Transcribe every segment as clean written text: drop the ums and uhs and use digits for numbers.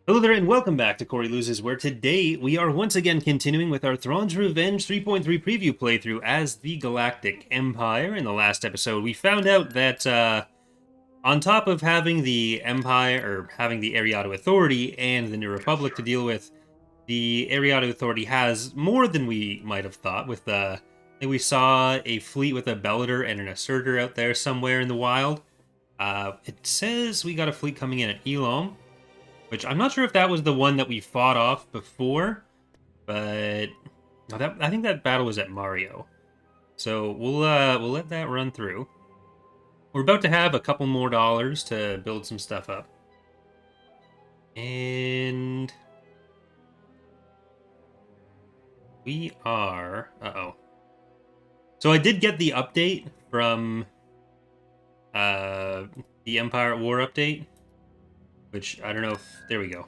Hello there and welcome back to Corey Loses, where today we are once again continuing with our Thrawn's Revenge 3.3 preview playthrough as the Galactic Empire. In the last episode, we found out that on top of having the Empire, or having the Ariado Authority and the New Republic to deal with, the Ariado Authority has more than we might have thought. With I think we saw a fleet with a Bellator and an Asserter out there somewhere in the wild. It says we got a fleet coming in at EaW, which I'm not sure if that was the one that we fought off before, but no, I think that battle was at Mario. So we'll let that run through. We're about to have a couple more dollars to build some stuff up. And we are... So I did get the update from the Empire at War update, which I don't know if... There we go.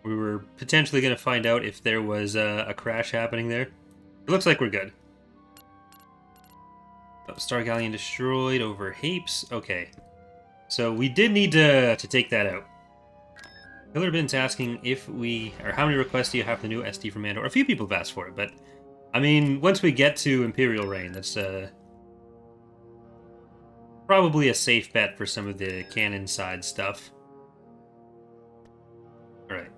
We were potentially going to find out if there was a crash happening there. It looks like we're good. Oh, Star Galleon destroyed over Heeps. Okay. So we did need to take that out. Killerbin's asking if we... Or how many requests do you have for the new SD from Mando? A few people have asked for it, but... I mean, once we get to Imperial Reign, that's... probably a safe bet for some of the canon side stuff. Alright.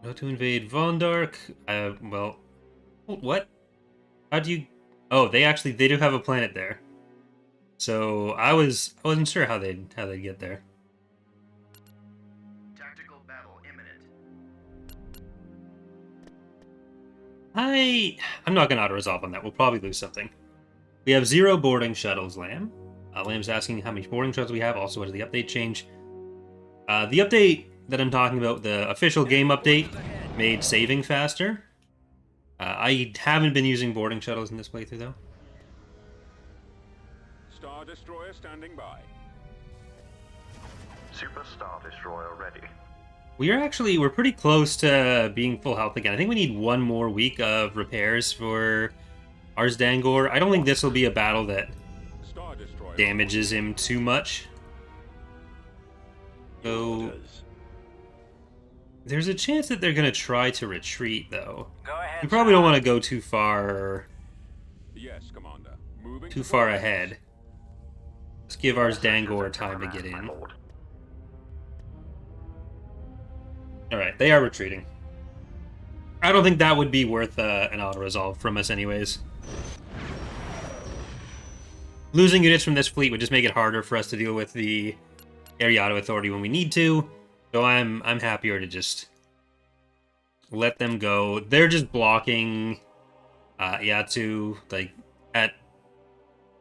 Go to invade Vondark. Well... What? How do you... Oh, they do have a planet there. So, I wasn't sure how they'd get there. Tactical battle imminent. I'm not going to auto-resolve on that. We'll probably lose something. We have 0 boarding shuttles, Lamb. Lamb's asking how many boarding shuttles we have. Also, what does the update change? The update that I'm talking about, the official game update, made saving faster. I haven't been using boarding shuttles in this playthrough, though. Star Destroyer standing by. Super Star Destroyer ready. We're pretty close to being full health again. I think we need one more week of repairs for Ars Dangor. I don't think this will be a battle that damages him too much. So there's a chance that they're going to try to retreat, though. We probably don't want to go too far. Yes, Commander. Too far ahead. Let's give Ars Dangor time to get in. Alright, they are retreating. I don't think that would be worth an auto-resolve from us anyways. Losing units from this fleet would just make it harder for us to deal with the Ariado Authority when we need to. So I'm happier to just let them go. They're just blocking Yatu. Like at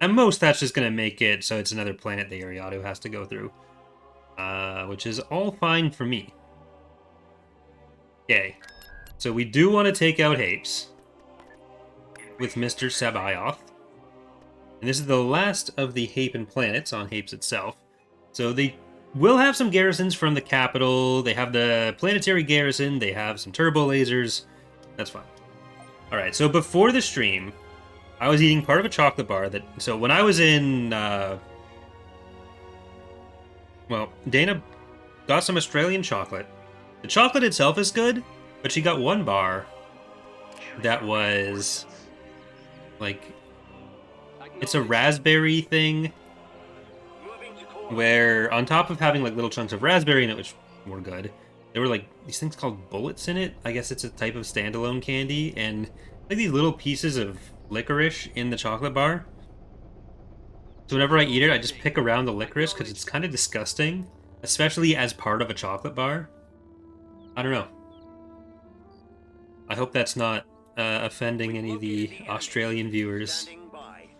most, that's just gonna make it so it's another planet the Ariado has to go through, which is all fine for me. Okay, so we do want to take out Heeps with Mr. Sabayoth. And this is the last of the Hapen planets on Heeps itself. So they will have some garrisons from the capital. They have the planetary garrison. They have some turbo lasers. That's fine. Alright, so before the stream, I was eating part of a chocolate bar that... So when I was in... well, Dana got some Australian chocolate. The chocolate itself is good, but she got one bar that was... like... It's a raspberry thing, where on top of having like little chunks of raspberry in it, which were good, there were like these things called bullets in it. I guess it's a type of standalone candy, and like these little pieces of licorice in the chocolate bar. So whenever I eat it, I just pick around the licorice because it's kind of disgusting, especially as part of a chocolate bar. I don't know. I hope that's not offending any of the Australian viewers.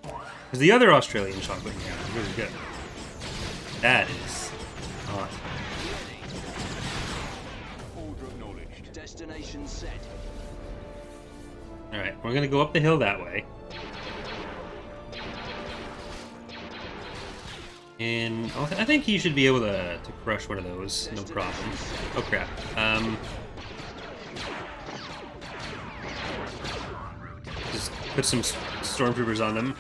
Because the other Australian chocolate is really good. That is hot. Destination set. Alright, we're gonna go up the hill that way. And I think he should be able to crush one of those, no problem. Oh crap. Just put some stormtroopers on them.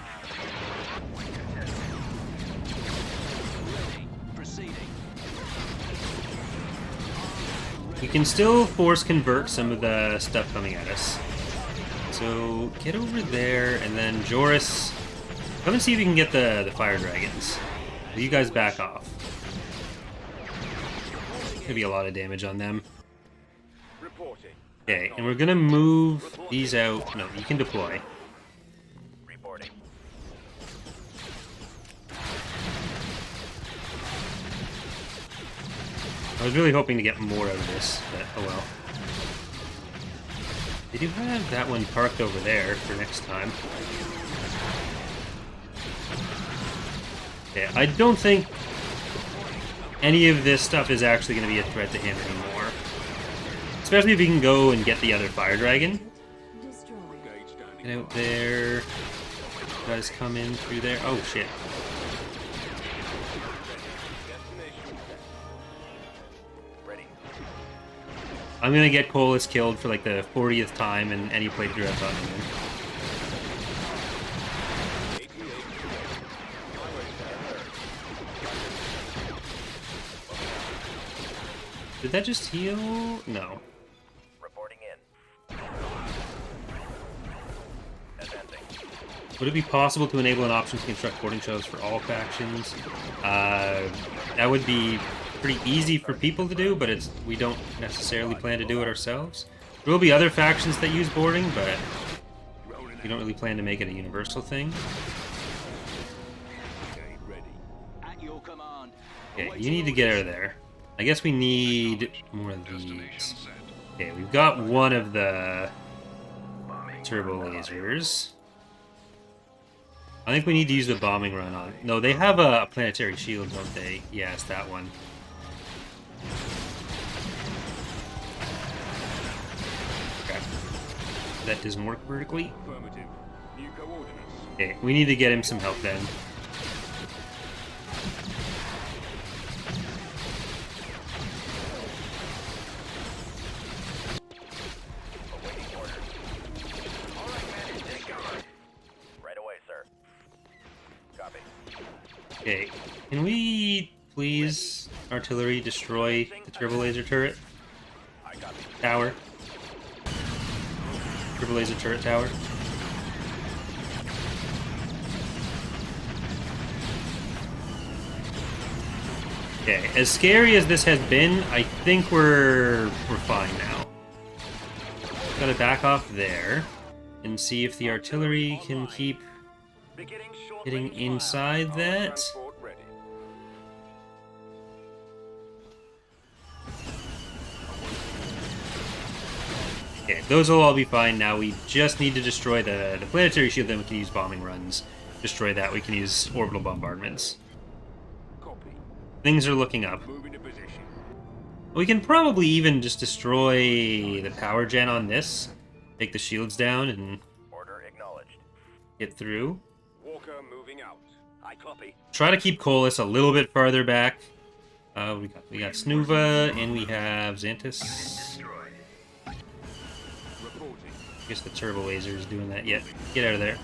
We can still force convert some of the stuff coming at us. So get over there, and then Joris, come and see if you can get the fire dragons. You guys back off. Gonna be a lot of damage on them. Okay, and we're gonna move these out. No, you can deploy. Reporting. I was really hoping to get more out of this, but oh well. They do have that one parked over there for next time. Okay, I don't think any of this stuff is actually going to be a threat to him anymore. Especially if he can go and get the other fire dragon. Get out there. You guys come in through there. Oh shit. I'm gonna get Colas killed for like the 40th time in any playthrough I've done. Did that just heal? No. Reporting in. Advancing. Would it be possible to enable an option to construct boarding shelves for all factions? That would be pretty easy for people to do, but we don't necessarily plan to do it ourselves. There will be other factions that use boarding, but we don't really plan to make it a universal thing. Okay, you need to get out of there. I guess we need more of these. Okay, we've got one of the turbo lasers. I think we need to use the bombing run on. No, they have a planetary shield, don't they? Yeah, it's that one. Okay. That doesn't work vertically. Okay, we need to get him some help then. Okay, can we please, artillery, destroy the turbo laser turret? Tower. Turbo laser turret tower. Okay, as scary as this has been, I think we're fine now. Gotta back off there and see if the artillery can keep getting inside that. Okay, those will all be fine now. We just need to destroy the planetary shield, then we can use bombing runs. Destroy that, we can use orbital bombardments. Things are looking up. We can probably even just destroy the power gen on this. Take the shields down and get through. Try to keep Colas a little bit farther back. We got Snuva and we have Xantus. I guess the turbo laser is doing that yet. Get out of there.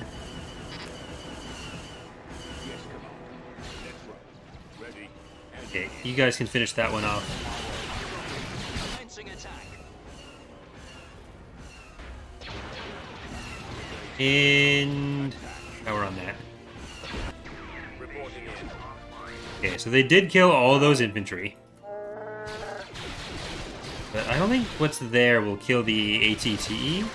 Okay, you guys can finish that one off. And power on that. Okay, so they did kill all those infantry. But I don't think what's there will kill the ATTE.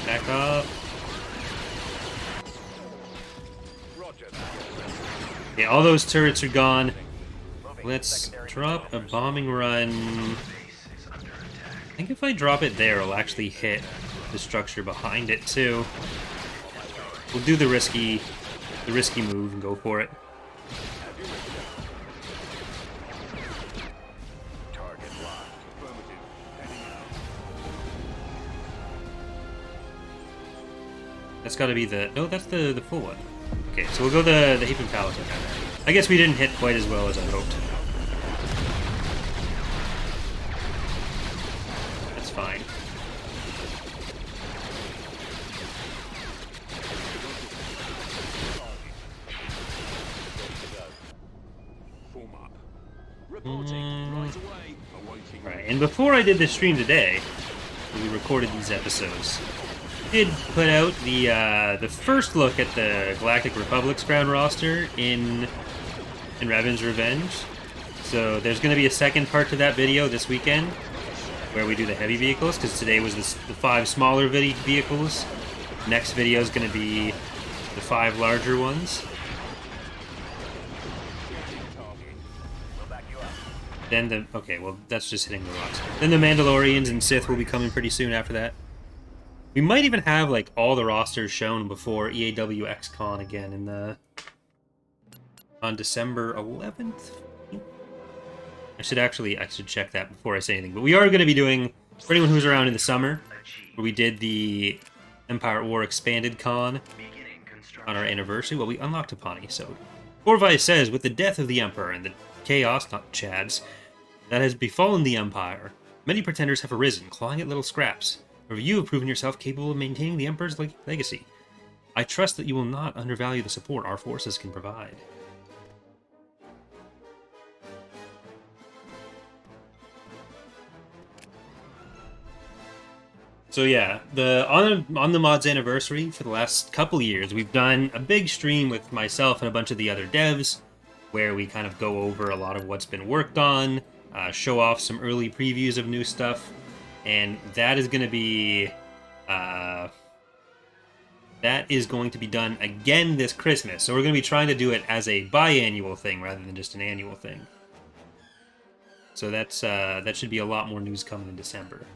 Back up. Okay, all those turrets are gone. Let's drop a bombing run. I think if I drop it there, it'll actually hit the structure behind it too. We'll do the risky move and go for it. That's got to be the... No, that's the full one. Okay, so we'll go the Heap and Palace. I guess we didn't hit quite as well as I hoped. warm up. Reporting right away. Awaiting. Right, and before I did this stream today, we recorded these episodes, I did put out the first look at the Galactic Republic's ground roster in Revan's Revenge. So there's going to be a second part to that video this weekend, where we do the heavy vehicles, because today was the 5 smaller vehicles. Next video is going to be the 5 larger ones. We'll back you up. Then okay, well, that's just hitting the rocks. Then the Mandalorians and Sith will be coming pretty soon after that. We might even have, like, all the rosters shown before EaW XCon again on December 11th? I should check that before I say anything. But we are going to be doing, for anyone who's around in the summer, where we did the Empire at War Expanded Con on our anniversary. Well, we unlocked a Pawnee, so... Orvai says, with the death of the Emperor and the chaos, not Chads, that has befallen the Empire, many pretenders have arisen, clawing at little scraps. However, you have proven yourself capable of maintaining the Emperor's legacy. I trust that you will not undervalue the support our forces can provide. So yeah, on the mod's anniversary for the last couple years, we've done a big stream with myself and a bunch of the other devs, where we kind of go over a lot of what's been worked on, show off some early previews of new stuff, and that is going to be done again this Christmas. So we're going to be trying to do it as a biannual thing rather than just an annual thing. So that should be a lot more news coming in December.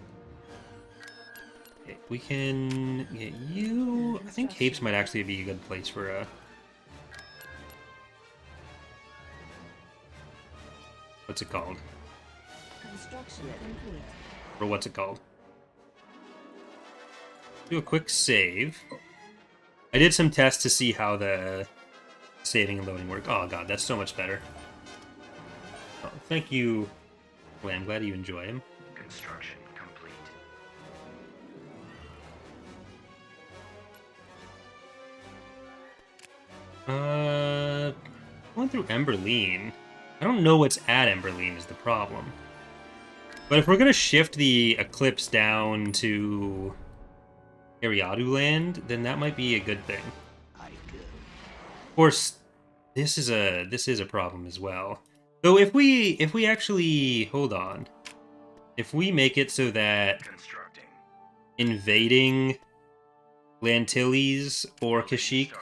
Okay, we can get you. I think Heeps might actually be a good place for a. What's it called? Construction complete. Or what's it called? Do a quick save. I did some tests to see how the saving and loading work. Oh god, that's so much better. Oh, thank you. Well, I'm glad you enjoy him. Construction complete. Going through Amberlyn. I don't know what's at Amberlyn is the problem. But if we're gonna shift the Eclipse down to Ariadu land, then that might be a good thing. Of course, this is a problem as well. Though if we actually hold on, if we make it so that invading Lantilles or Kashyyyk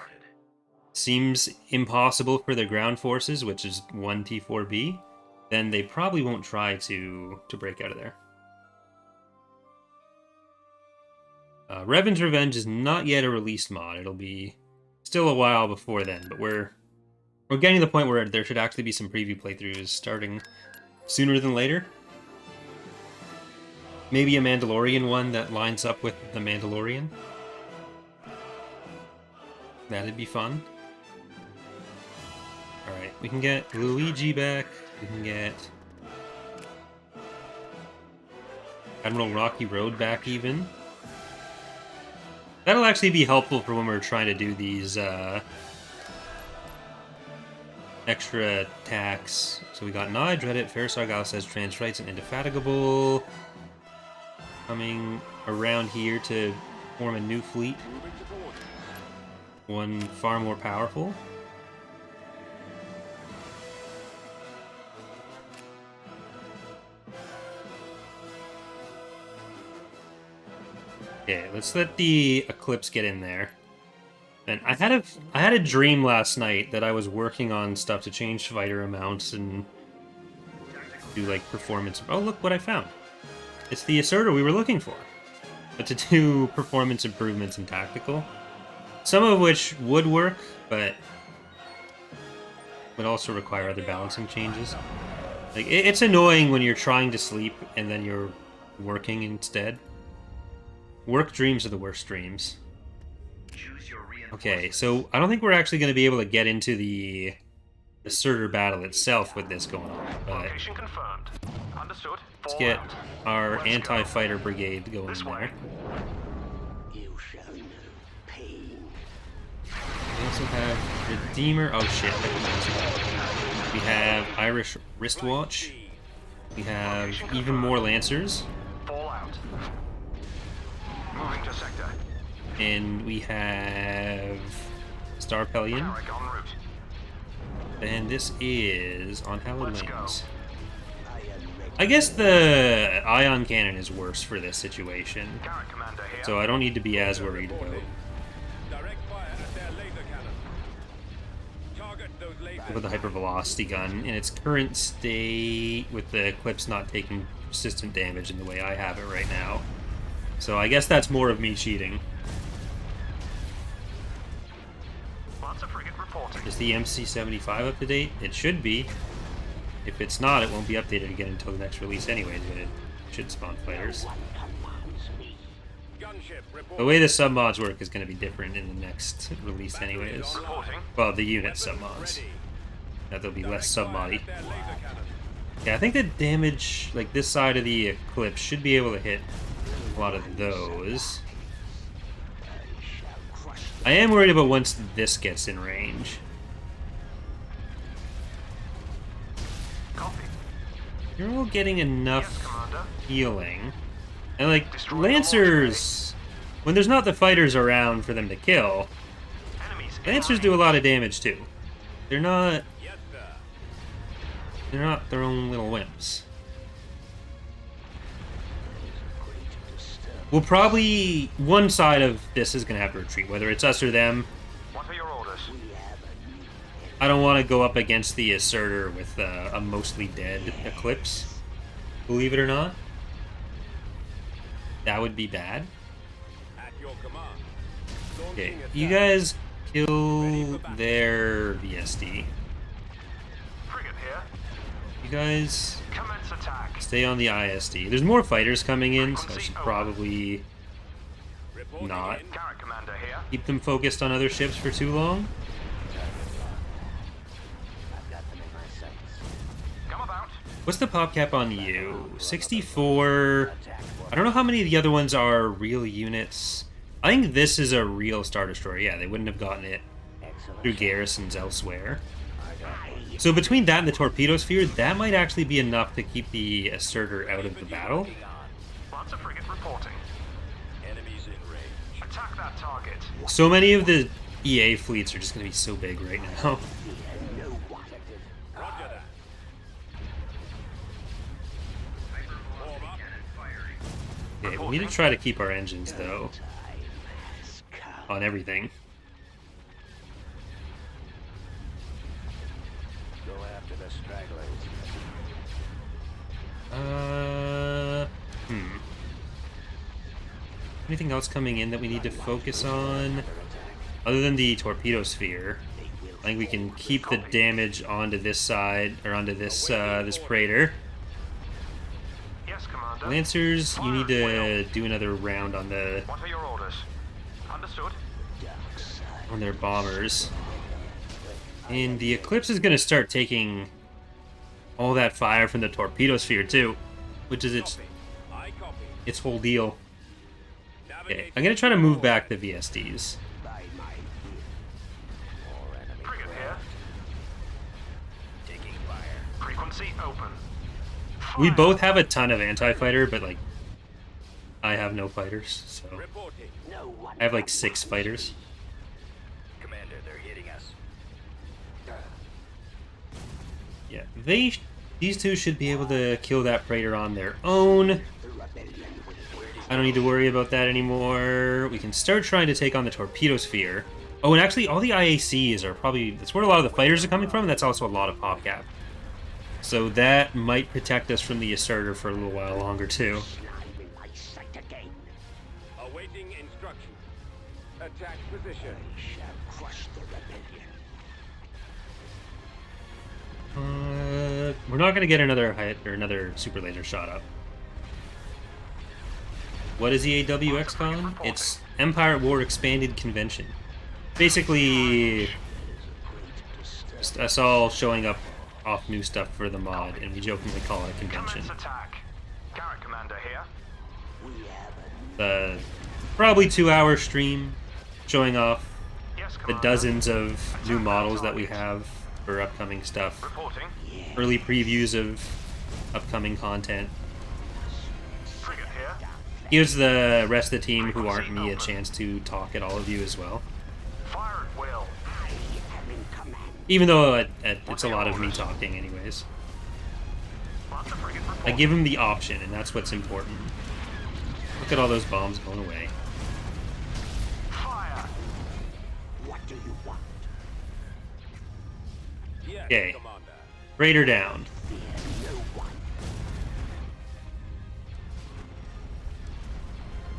seems impossible for their ground forces, which is 1 T4B, then they probably won't try to break out of there. Revan's Revenge is not yet a released mod. It'll be still a while before then, but we're getting to the point where there should actually be some preview playthroughs starting sooner than later. Maybe a Mandalorian one that lines up with the Mandalorian. That'd be fun. Alright, we can get Luigi back. We can get Admiral Rocky Road back even. That'll actually be helpful for when we're trying to do these extra attacks. So we got Nai, Dreadit, Farsargal says Transrites and Indefatigable coming around here to form a new fleet. One far more powerful. Okay, let's let the Eclipse get in there. And I had a dream last night that I was working on stuff to change fighter amounts and do like performance. Oh, look what I found! It's the asserter we were looking for, but to do performance improvements and tactical, some of which would work, but would also require other balancing changes. Like it's annoying when you're trying to sleep and then you're working instead. Work dreams are the worst dreams. Okay, so I don't think we're actually going to be able to get into the asserter battle itself with this going on, but Confirmed. Understood. let's get our anti-fighter brigade going there. You shall know pain. We also have Redeemer. Oh shit. We have Irish wristwatch. We have even more Lancers. Fallout. Moving to sector. And we have Star Pelion. Carrick en route. And this is on Hallowed Let's go. Wings. I guess the ion cannon is worse for this situation, Carrick commander here. so I don't need to be as worried about Direct fire at their laser cannon. Target those lasers. the hypervelocity gun in its current state, with the Eclipse not taking persistent damage in the way I have it right now. So I guess that's more of me cheating. Lots of frigate reporting. Is the MC-75 up to date? It should be. If it's not, it won't be updated again until the next release anyways, but it should spawn fighters. Gunship report. The way the submods work is going to be different in the next release anyways. Reporting. Well, the unit submods. Ready. Now there'll be less Direct fire submoddy. at their laser cannon. Yeah, I think the damage, like this side of the Eclipse, should be able to hit a lot of those. I am worried about once this gets in range. Copy. You're all getting enough Yes, commander. healing. And like, Destroy the Lancers, when there's not the fighters around for them to kill, Enemies. Lancers do a lot of damage too. They're not Yes, sir. they're not their own little wimps. We'll probably, one side of this is going to have to retreat, whether it's us or them. What are your orders? I don't want to go up against the Asserter with a mostly dead Eclipse, believe it or not. That would be bad. At your command. Okay, Launching you attack. guys kill their VSD. Frigate here. You guys Commence attack. stay on the ISD. There's more fighters coming in, so I should probably Reporting not in. Carrick commander here. keep them focused on other ships for too long. Come about. What's the pop cap on you? 64. I don't know how many of the other ones are real units. I think this is a real Star Destroyer. Yeah, they wouldn't have gotten it through garrisons elsewhere. So between that and the torpedo sphere, that might actually be enough to keep the Asserter out of the battle. Lots of frigate reporting. Enemies in range. Attack that target. So many of the EA fleets are just going to be so big right now. Roger that. Form up. Okay, we need to try to keep our engines, though, on everything. Go after the stragglers. Anything else coming in that we need to focus on? Other than the torpedo sphere, I think we can keep the damage onto this side, or onto this this Praetor. Yes, commander. Lancers, you need to do another round on What are your orders? Understood. their bombers. And the Eclipse is going to start taking all that fire from the torpedo sphere too, which is its I copy. whole deal. Okay, Navigate. I'm going to try to move back the VSDs. Frigate here. Taking fire. Frequency open. We both have a ton of anti-fighter, but like, I have no fighters, so Reporting. I have like 6 fighters. Commander, they're hitting us. Yeah, these two should be able to kill that Praetor on their own. I don't need to worry about that anymore. We can start trying to take on the torpedo sphere. Oh, and actually, all the IACs are probably... That's where a lot of the fighters are coming from, and that's also a lot of pop cap. So that might protect us from the Asserter for a little while longer, too. Awaiting instruction. Attack position. We're not going to get another hit or another super laser shot up. What is EaW XCon? It's Empire at War Expanded Convention. Basically, just us all showing up off new stuff for the mod, and we jokingly call it a convention. Commence attack. Carrick commander here. The probably 2-hour stream showing off Yes, the commander. dozens of new models that we have for upcoming stuff. Reporting. Early previews of upcoming content. Frigate here. Gives the rest of the team who aren't me a chance to talk at all of you as well. Fire at will. Even though it's a lot of me talking anyways. Lots of frigate I reporting. give him the option, and that's what's important. Look at all those bombs going away. Fire. What do you want? Yes, Okay. Commander. Raider down. Fear no one.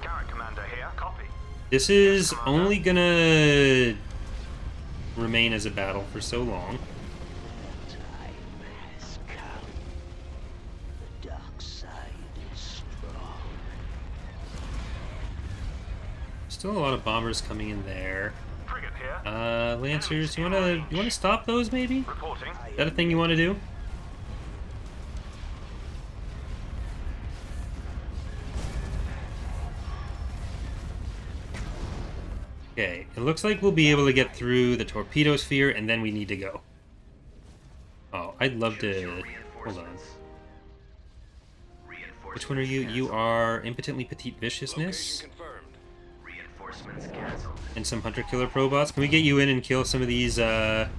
Garrett Commander here. Copy. This is only gonna remain as a battle for so long. Time has come. The dark side is strong. Still a lot of bombers coming in there. Frigate here. Lancers, you wanna stop those maybe? Reporting. Is that a thing you want to do? Okay, it looks like we'll be able to get through the torpedo sphere, and then we need to go. Oh, I'd love to... Hold on. Which one are you? You are Impotently Petite Viciousness Location confirmed. Reinforcements canceled. and some Hunter-Killer Probots. Can we get you in and kill some of these ground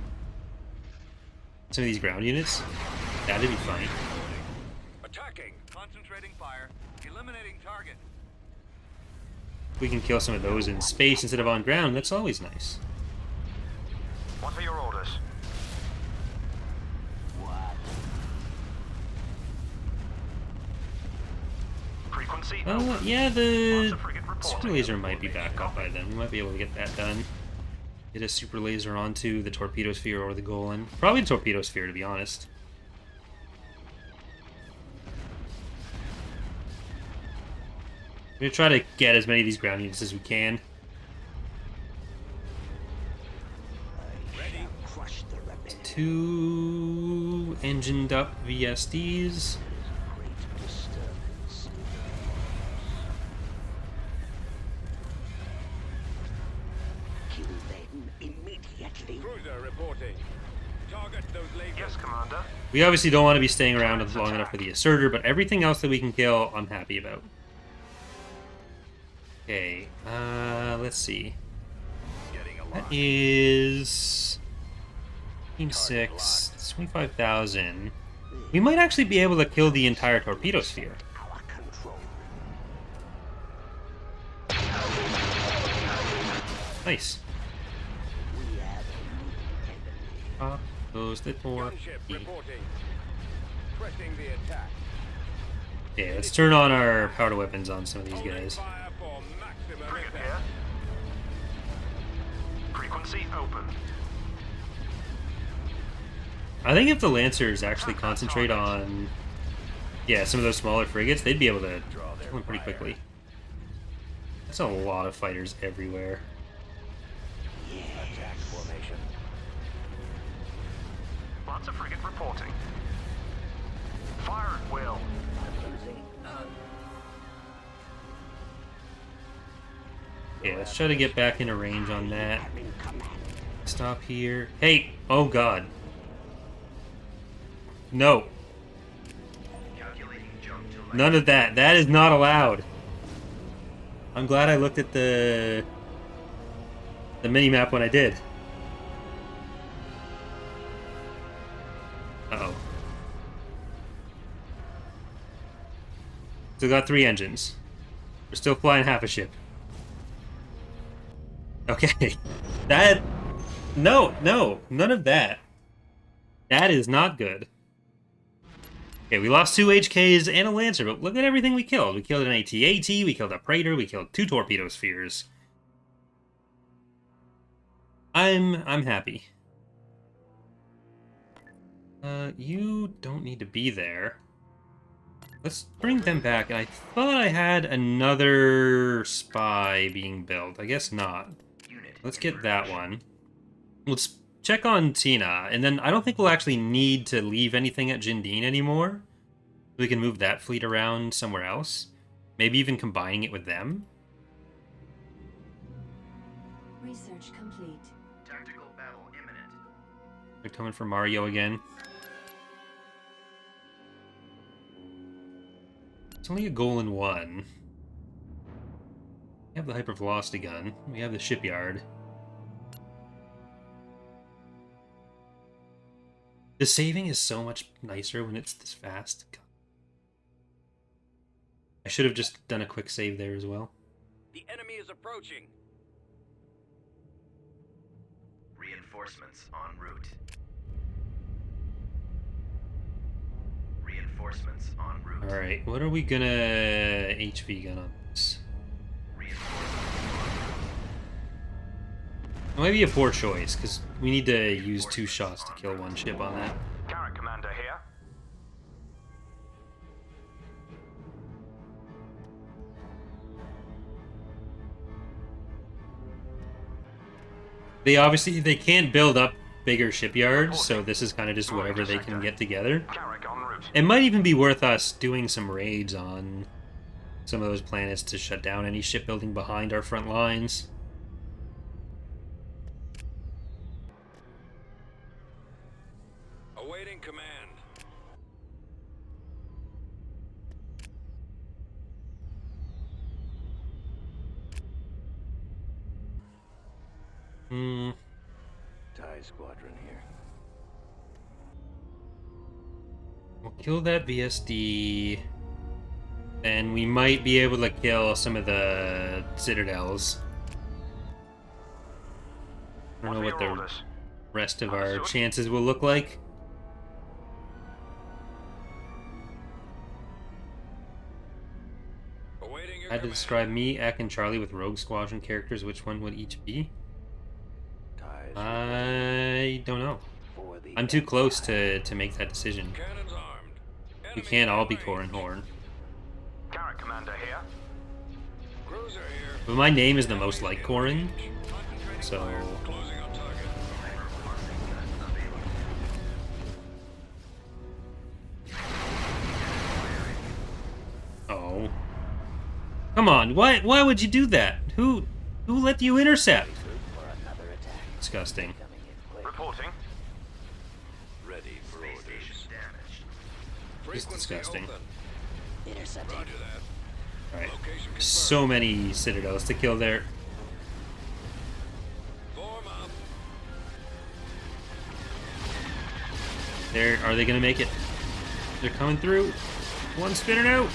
units? That'd be fun. Attacking. Concentrating fire. Eliminating target. We can kill some of those in space instead of on ground. That's always nice. What are your orders? What? Frequency open. Yeah, Lots the of frigate reporting. super laser might be back up by then. We might be able to get that done. Get a super laser onto the torpedo sphere or the Golan. Probably the torpedo sphere, to be honest. We're gonna try to get as many of these ground units as we can. Ready. Crush the rebellion. 2 engined up VSDs. Great disturbance. Kill them immediately. Cruiser reporting. Target those lasers. Yes, Commander. We obviously don't want to be staying around long enough for the Asserter, but everything else that we can kill, I'm happy about. Okay, let's see. Getting That alarmed. is 6, 25,000. We might actually be able to kill the entire torpedo sphere. Our control. Nice. We have a new enemy. Pop goes the Gunship torpedo. reporting. Pressing the attack. Okay, let's turn on our powder weapons on some of these Holding guys. fire for maximum Frigate effect. here. Frequency open. I think if the Lancers actually concentrate on, yeah, some of those smaller frigates, they'd be able to Draw their kill them pretty fire. quickly. That's a lot of fighters everywhere. Attack formation. Lots of frigate reporting. Fire at will. Okay, let's try to get back into range on that. Stop here. Hey! Oh god. No. Calculating jump to None of that. That is not allowed. I'm glad I looked at the mini-map when I did. Uh-oh. Still got 3 engines. We're still flying half a ship. Okay. That... No, none of that. That is not good. Okay, we lost 2 HKs and a Lancer, but look at everything we killed. We killed an AT-AT, we killed a Praetor, we killed 2 torpedo spheres. I'm happy. You don't need to be there. Let's bring them back. And I thought I had another spy being built. I guess not. Let's get that one. Let's check on Tina, and then I don't think we'll actually need to leave anything at Jindine anymore. We can move that fleet around somewhere else. Maybe even combining it with them. Research complete. Tactical battle imminent. They're coming for Mario again. It's only a goal in one. We have the hypervelocity gun. We have the shipyard. The saving is so much nicer when it's this fast. God. I should have just done a quick save there as well. The enemy is approaching. Reinforcements en route. Reinforcements en route. Alright, what are we gonna HV gun on this? It might be a poor choice, because we need to use 2 shots to kill 1 ship on that. Carrot Commander here. They can't build up bigger shipyards, so this is kind of just whatever they can get together. Carrot en route. It might even be worth us doing some raids on some of those planets to shut down any shipbuilding behind our front lines. Awaiting command. TIE Squadron here. We'll kill that VSD, and we might be able to kill some of the Citadels. I don't know what the rest of our chances will look like. Awaiting your I had to command. describe me, Ek, and Charlie with Rogue Squadron characters. Which one would each be? TIEs I don't know. for the I'm too close to make that decision. Cannons armed. We Enemy can't all be range. Core and Horn. Carrot Commander here. Cruiser here. But my name is the most like Corin, Concentrating so fire. Closing on target. oh, come on! Why would you do that? Who let you intercept? For another attack. Disgusting. Coming in quick. Reporting. Ready for space orders. station damaged. Frequency disgusting. open. Intercepting. Roger that. All right, Location confirmed. so many Citadels to kill there. Form up. Are they gonna make it? They're coming through. One spinning out,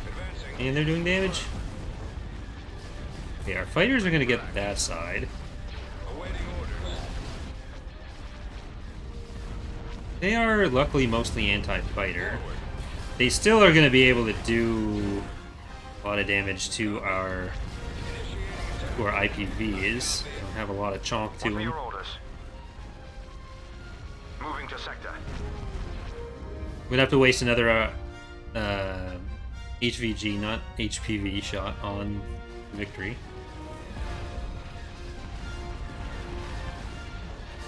Advancing. and they're doing damage. Okay, our fighters are gonna get that side. Awaiting orders. They are luckily mostly anti-fighter. They still are gonna be able to do a lot of damage to our IPVs. They don't have a lot of chonk to What are them. your orders? Moving to sector. We'd have to waste another HVG, not HPV shot on victory.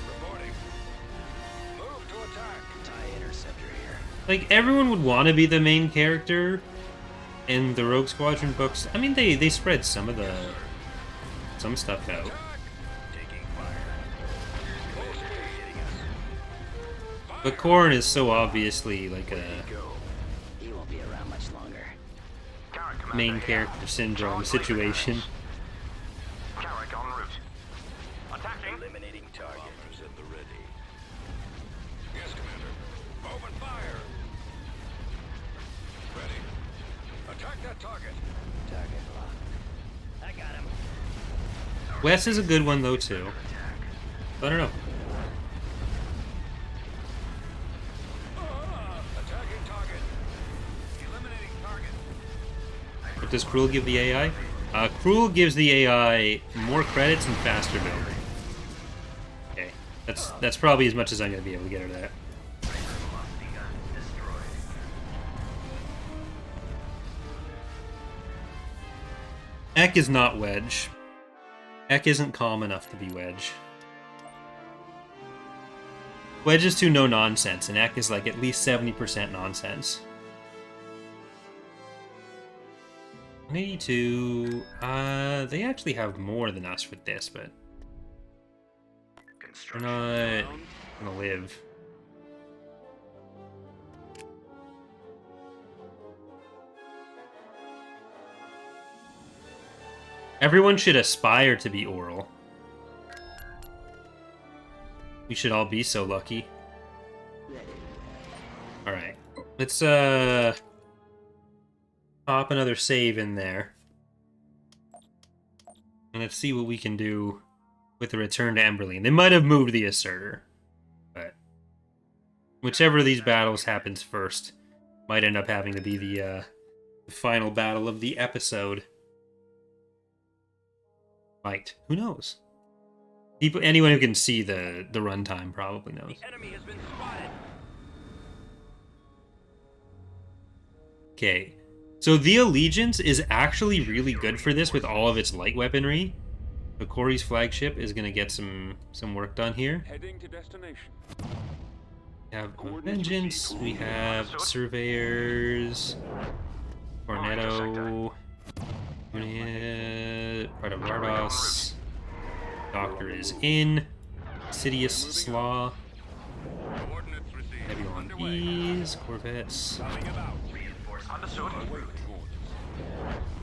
Reporting. Move to attack. TIE interceptor here. Like, everyone would want to be the main character in the Rogue Squadron books. I mean, they spread some stuff out. Attack. Taking fire. Full speed. Hitting us. But Corrin is so obviously like a Go. He won't be around much longer. Carrot Commander main here. character syndrome situation. Carrot en route. Attacking. Eliminating target. Bombers at the ready. Yes, Commander. Open fire. Ready. Attack that target. Target locked. I got him. Wes is a good one though too. I don't know. Attacking target. Eliminating target. What does Cruel give the AI? Cruel gives the AI more credits and faster building. Okay, that's probably as much as I'm gonna be able to get her that. Velocity gun destroyed. Ek is not Wedge. Ek isn't calm enough to be Wedge. Wedge is too no nonsense, and Ek is like at least 70% nonsense. 182. They actually have more than us with this, but We're not gonna live. Everyone should aspire to be oral. We should all be so lucky. Alright. Let's pop another save in there. And let's see what we can do with the return to Amberlyn. They might have moved the asserter. But whichever of these battles happens first might end up having to be the final battle of the episode. Might. Who knows? Anyone who can see the runtime probably knows. The enemy has been spotted. Okay. So the Allegiance is actually really good for this with all of its light weaponry. So Corey's flagship is going to get some work done here. Heading to destination. We have Vengeance, we have Surveyors, Cornetto, part of Vardos, Doctor is in, Sidious Slaw, Coordinates received. Heavy on Underway. Bees, Corvettes. Coming about. Understood. Awaiting orders.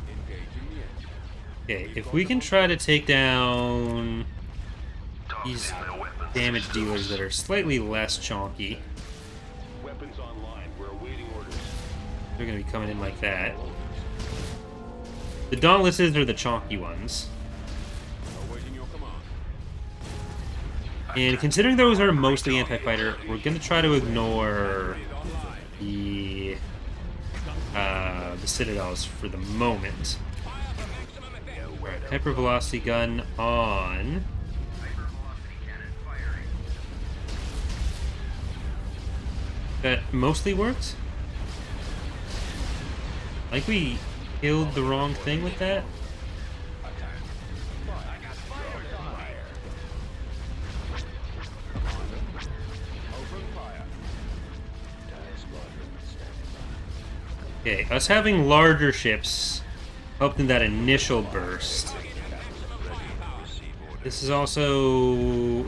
Engaging the enemy. Okay, if we can try to take down these Targeting their weapons. damage dealers that are slightly less chonky, Weapons online. We're awaiting orders. they're going to be coming in like that. The Dauntlesses are the chonky ones. Awaiting your command. And considering those are mostly anti-fighter, we're going to try to ignore Is online. the Citadels for the moment. Fire for maximum effect. Alright, hypervelocity gun on. That mostly worked. Like we killed the wrong thing with that. Open fire. Okay, us having larger ships helped in that initial burst. This is also...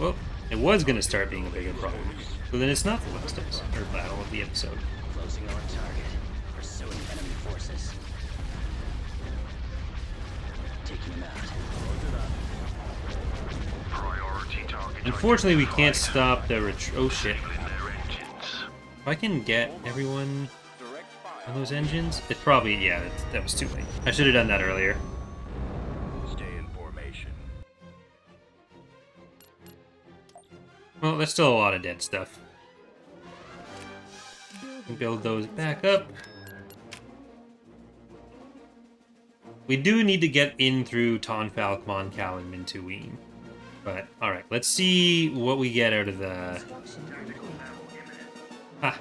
Oh, it was going to start being a bigger problem. So then it's not the last episode, or battle of the episode. Closing on target. Pursuing enemy forces. Taking them out. Priority target. Unfortunately, we can't stop the oh shit. In their engines. If I can get everyone Direct fire. on those engines, it probably, yeah, that was too late. I should have done that earlier. Stay in formation. Well, there's still a lot of dead stuff. Build those back up. We do need to get in through Tonfalk, Moncal, and Mintuine. But, alright, let's see what we get out of the... Ah.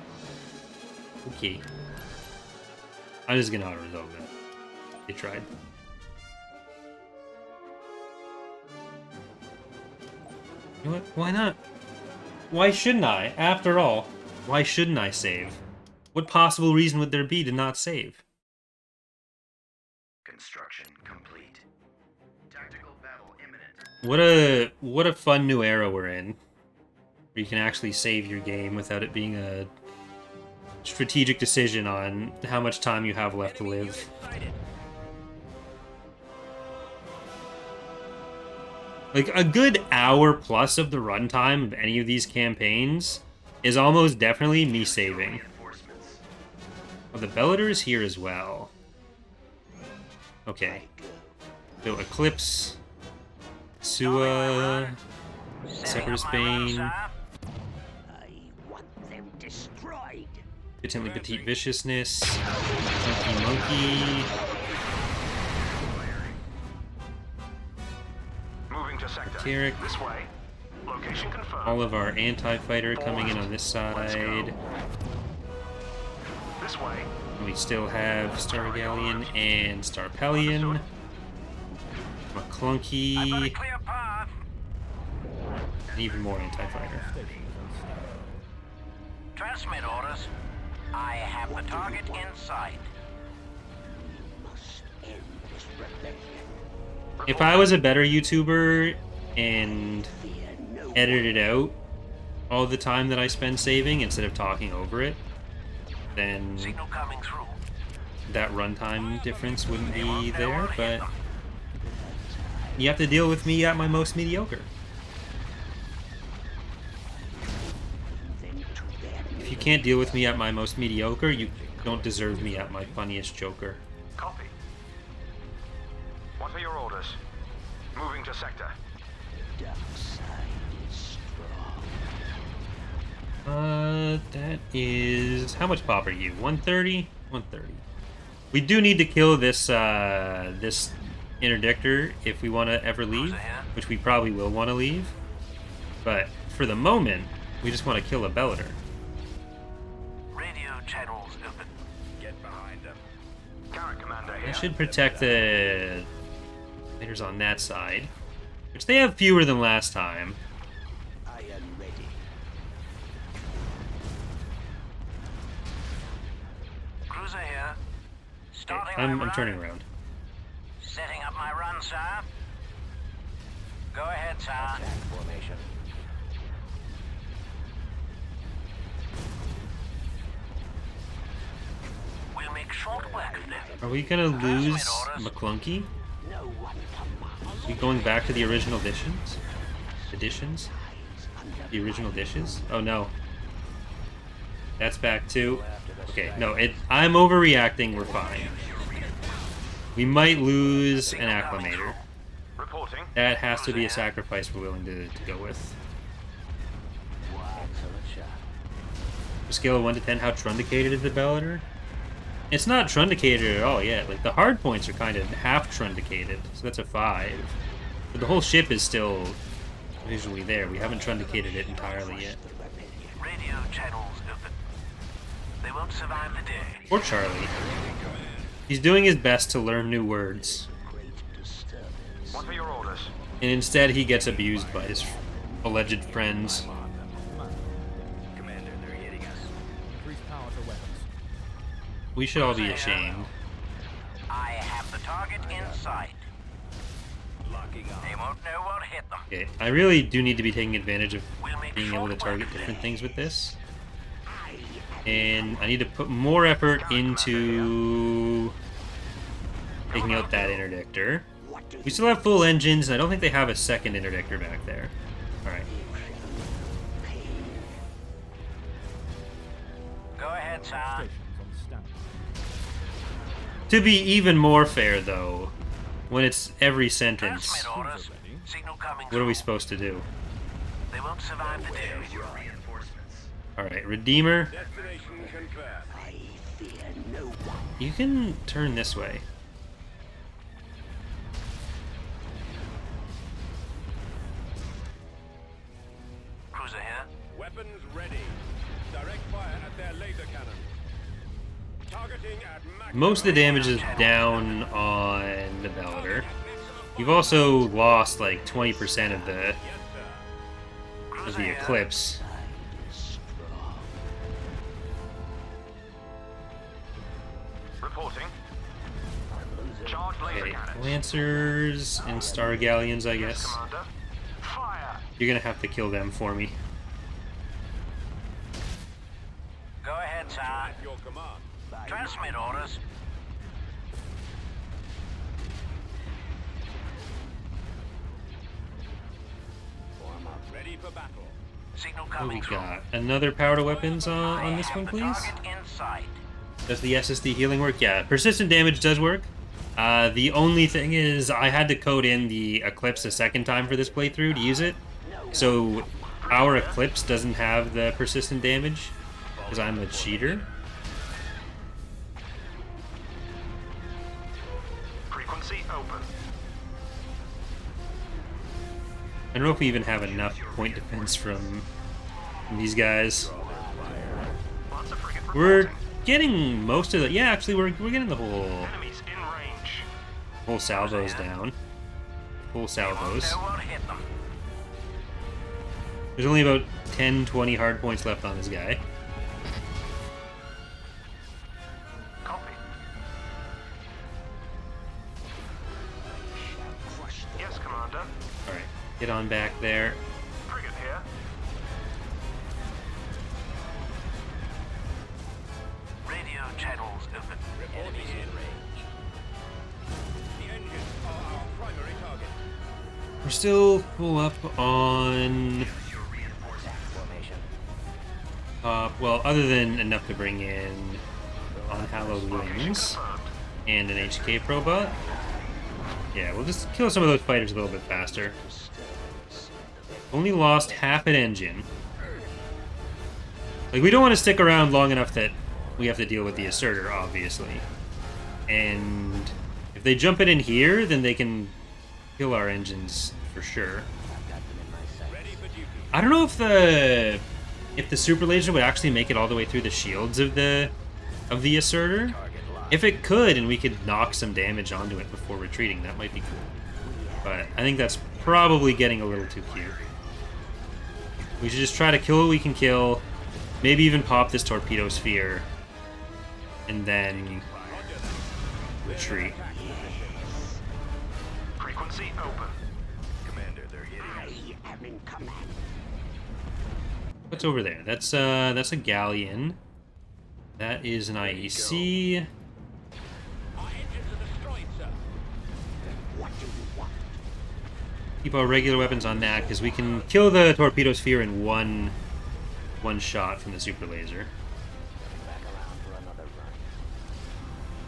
Okay. I'm just gonna auto-resolve that. They tried. You know what? Why not? Why shouldn't I? After all, why shouldn't I save? What possible reason would there be to not save? Construction complete. Tactical battle imminent. What a fun new era we're in. Where you can actually save your game without it being a strategic decision on how much time you have left to Enemy live. unit sighted. Like, a good hour plus of the runtime of any of these campaigns is almost definitely me saving. Reinforcements. Oh, the Bellator is here as well. Okay. So, Eclipse, Sua, Separate Bane, I want them destroyed. Potently Petite Viciousness, Monkey, Moving to sector. Tarek. This way. Location confirmed. All of our anti-fighter coming in on this side. This way. And we still have Star Galleon and Star Pellion. McClunky, Clear path. and even more anti-fighter. Transmit orders. I have the target in sight. Must end this rebellion. If I was a better YouTuber and Fear no edited out all the time that I spend saving instead of talking over it, then Signal coming through. that runtime difference wouldn't be there, but you have to deal with me at my most mediocre. If you can't deal with me at my most mediocre, you don't deserve me at my funniest joker. Copy. What are your orders? Moving to sector. Dark side is strong. That is... How much pop are you? 130? 130. We do need to kill this, this interdictor if we want to ever leave, which we probably will want to leave. But for the moment, we just want to kill a Bellator. Radio channels open. Get behind them. Carrot commander That here. should protect the invaders on that side, which they have fewer than last time. I am ready. Cruiser here. Starting I'm my run. turning around. Setting up my run, sir. Go ahead, sir. Attack formation. We'll make short work of them. Are we gonna lose McClunky? No one commands. We going back to the original editions? Editions? The original dishes? Oh no. That's back too. Okay, no, I'm overreacting, we're fine. We might lose an acclimator. Reporting. That has to be a sacrifice we're willing to go with. Excellent shot. A scale of 1 to 10, how trundicated is the Bellator? It's not trundicated at all yet. Like, the hard points are kind of half trundicated, so that's a 5. But the whole ship is still visually there. We haven't trundicated it entirely yet. Radio channels open. They won't survive the day. Poor Charlie. He's doing his best to learn new words, Great disturbance. What are your orders? and instead he gets abused by his alleged friends. Commander, they're hitting us. Increase power to weapons. We should all be ashamed. I have the target in sight. Locking up. They won't know what hit them. Okay, I really do need to be taking advantage of We'll make being able short to target work of different them. things with this. And I need to put more effort into taking out that interdictor. We still have full engines, and I don't think they have a second interdictor back there. Alright. Go ahead, sir. Stations on standby. To be even more fair, though, when it's every sentence, Transmit orders. Signal coming what are we through. supposed to do? They won't survive the day. Alright, Redeemer, Destination confirmed. I fear no one. you can turn this way. Cruiser here. Weapons ready. Direct fire at their laser cannon. Targeting at max. Most of the damage is down on the Bellator. You've also lost like 20% of the Eclipse. Reporting. Charge laser Okay, cannons. Lancers and Star Galleons, I Yes, guess. Commander. Fire. You're gonna have to kill them for me. Go ahead, sir. At your command. Transmit orders. Ready for battle. Signal What coming we through. got? Another power to weapons I on this have one, the please? target in sight. Does the SSD healing work? Yeah, persistent damage does work. The only thing is I had to code in the Eclipse a second time for this playthrough to use it. So our Eclipse doesn't have the persistent damage because I'm a cheater. Frequency open. I don't know if we even have enough point defense from these guys. Lots of frigate We're reporting. getting most of the... Yeah, actually, we're getting the Enemies in range. whole salvos down. Full salvos. Know what hit them. There's only about 10, 20 hard points left on this guy. Copy. Yes, Commander. Alright, get on back there. Frigate here. We're still full up on... well, other than enough to bring in Unhallowed Wings and an HK Probot. Yeah, we'll just kill some of those fighters a little bit faster. Only lost half an engine. Like, we don't want to stick around long enough that we have to deal with the Asserter, obviously. And if they jump it in here, then they can kill our engines for sure. I don't know if the super laser would actually make it all the way through the shields of the Asserter. If it could, and we could knock some damage onto it before retreating, that might be cool. But I think that's probably getting a little too cute. We should just try to kill what we can kill, maybe even pop this torpedo sphere, and then retreat. Frequency open. Commander, they're hitting us. I am in command. What's over there? That's a galleon. That is an IEC. Our engines are destroyed, sir. What do you want? Keep our regular weapons on that, because we can kill the torpedo sphere in one shot from the super laser. Back around for another run.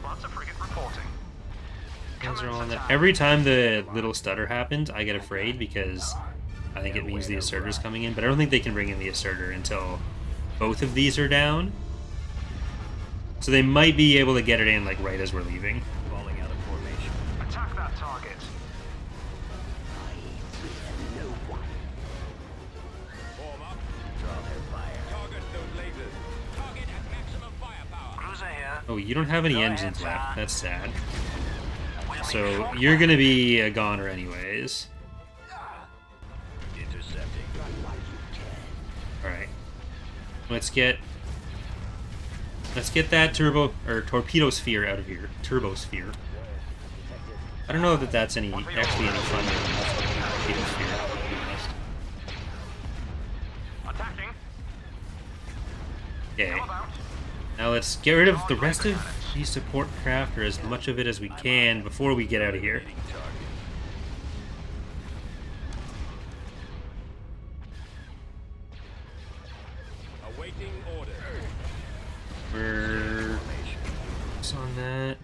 Lots of frigate reporting. Guys are on that. Every time the little stutter happens, I get afraid because I think it means the Asserter's coming in, but I don't think they can bring in the Asserter until both of these are down. So they might be able to get it in like right as we're leaving. Falling out of formation. Attack that target. I fear no one. Form up. Draw their fire. Target those lasers. Target at maximum firepower. Cruiser here. Oh, you don't have any Go ahead, engines sir. left. That's sad. We'll be So short you're gonna be a goner anyways. Intercepting. Run while you can. All right. Let's get that torpedo sphere out of here. Turbo sphere. I don't know that that's actually any fun than the torpedo sphere, to be honest. Attacking. Okay. Come about. Now let's get rid of the rest of the support craft, or as much of it as we can, before we get out of here. Hitting target. Awaiting order. We're on that.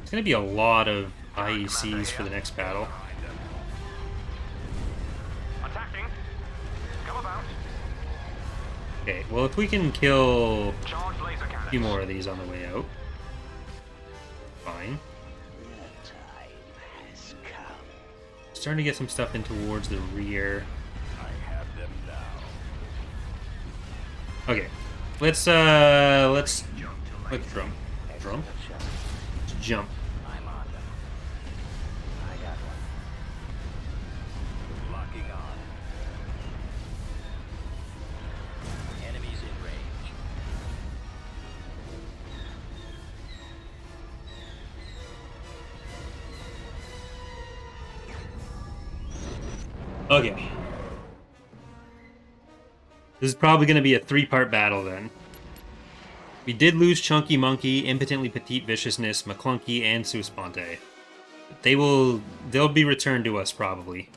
It's gonna be a lot of IECs for the next battle. Attacking. Come about. Okay, well if we can kill Charge laser a cannons. few more of these on the way out, fine. The time has come. Starting to get some stuff in towards the rear. I have them now. Okay, let's drum. Let's jump. I'm on them. I got one. Locking on. Enemies in range. Okay. This is probably going to be a three-part battle then. We did lose Chunky Monkey, Impotently Petite Viciousness, McClunky, and Suspante. They'll be returned to us probably.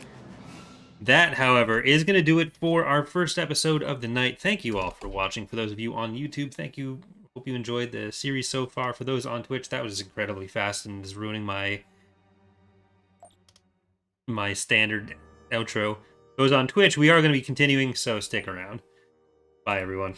That, however, is going to do it for our first episode of the night. Thank you all for watching. For those of you on YouTube, thank you. Hope you enjoyed the series so far. For those on Twitch, that was incredibly fast and is ruining my standard outro. Those on Twitch, we are going to be continuing, so stick around. Bye, everyone.